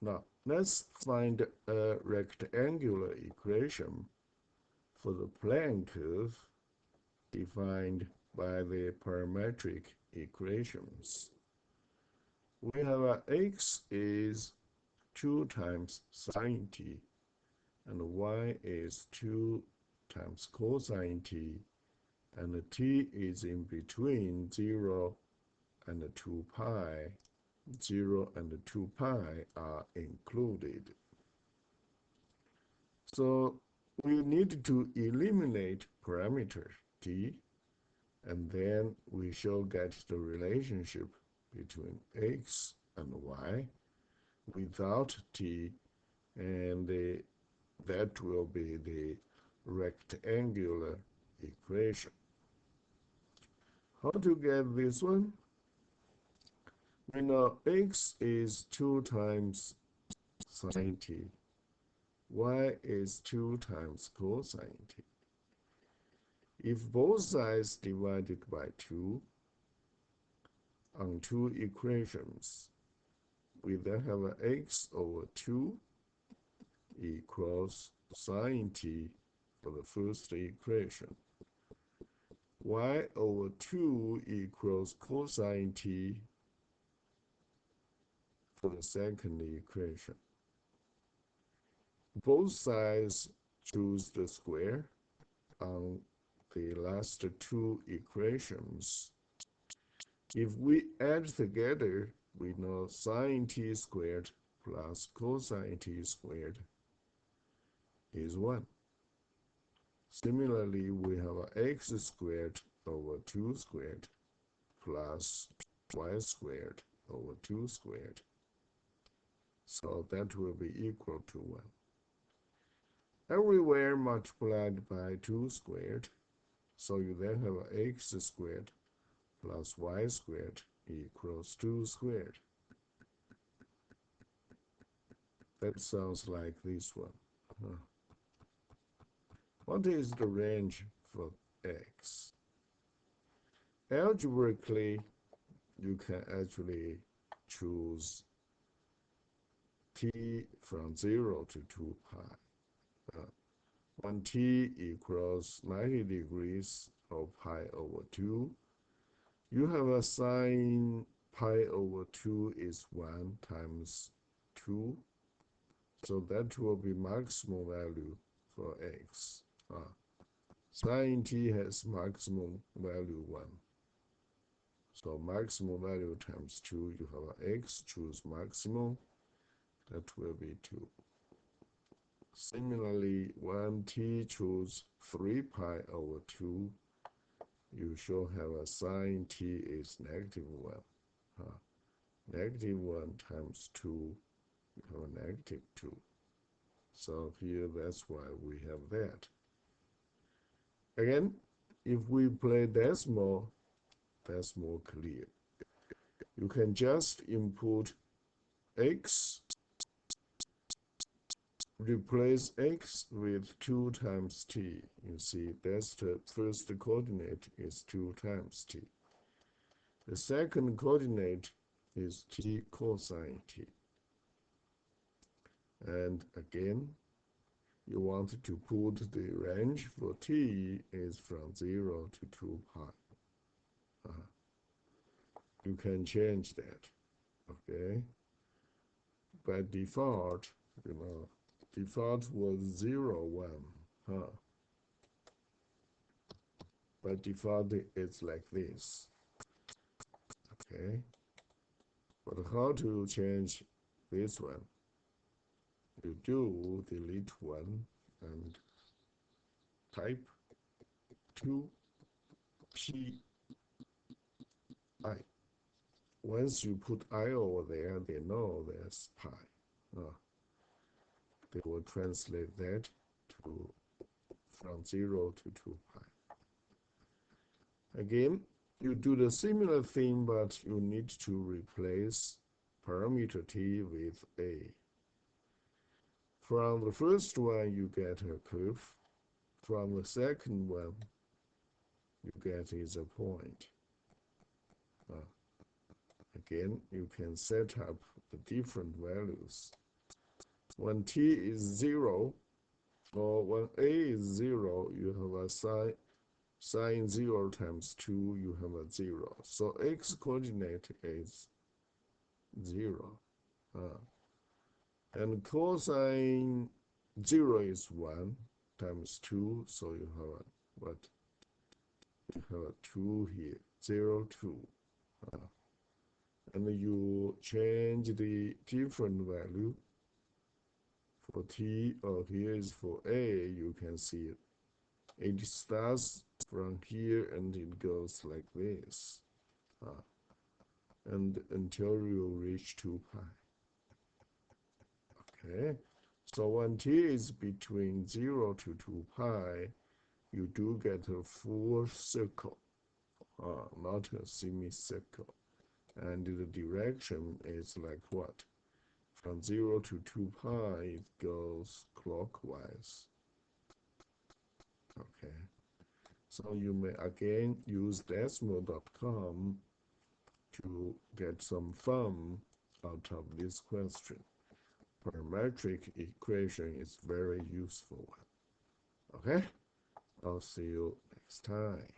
Now, let's find a rectangular equation for the plane curve defined by the parametric equations. We have x is 2 times sine t, and y is 2 times cosine t, and t is in between 0 and 2 pi. 0 and 2 pi are included. So we need to eliminate parameter t, and then we shall get the relationship between x and y without t, and that will be the rectangular equation. How to get this one? We know x is 2 times sine t, y is 2 times cosine t. If both sides divided by 2 on two equations, we then have x over 2 equals sine t for the first equation. Y over 2 equals cosine t for the second equation. Both sides choose the square on the last two equations. If we add together, we know sine t squared plus cosine t squared is 1. Similarly, we have x squared over 2 squared plus y squared over 2 squared. So that will be equal to 1. Everywhere multiplied by 2 squared, so you then have x squared plus y squared equals 2 squared. That sounds like this one. What is the range for x? Algebraically, you can actually choose t from 0 to 2 pi. When t equals 90 degrees of pi over 2, you have a sine pi over 2 is 1 times 2. So that will be maximum value for x. Sine t has maximum value 1. So maximum value times 2, you have x, choose maximum, that will be 2. Similarly, when t choose 3 pi over 2, you shall have a sine t is negative 1. Negative 1 times 2, you have a negative 2. So here, that's why we have that. Again, if we play decimal, that's more clear. You can just input x, replace x with 2 times t. You see, that's the first coordinate is 2 times t. The second coordinate is t cosine t. And again, you want to put the range for t is from 0 to 2 pi. You can change that, okay? By default, default was 0, 1. By default, it's like this, okay? But how to change this one? You do delete 1 and type 2 pi. Once you put I over there, they know there's pi. They will translate that to from 0 to 2 pi. Again, you do the similar thing, but you need to replace parameter t with a. From the first one, you get a curve. From the second one, you get is a point. Again, you can set up the different values When t is 0, or when a is 0, you have a sine 0 times 2, you have a 0. So x coordinate is 0. And cosine 0 is 1 times 2, so you have a, what? You have a 2 here, 0, 2. And you change the different value for t, or here is for a, you can see it. It starts from here and it goes like this. And until you reach 2 pi. Okay, so when t is between 0 to 2 pi, you do get a full circle, not a semicircle. And the direction is like what? From 0 to 2 pi, it goes clockwise. Okay, so you may again use decimal.com to get some fun out of this question. Parametric equation is very useful. Okay, I'll see you next time.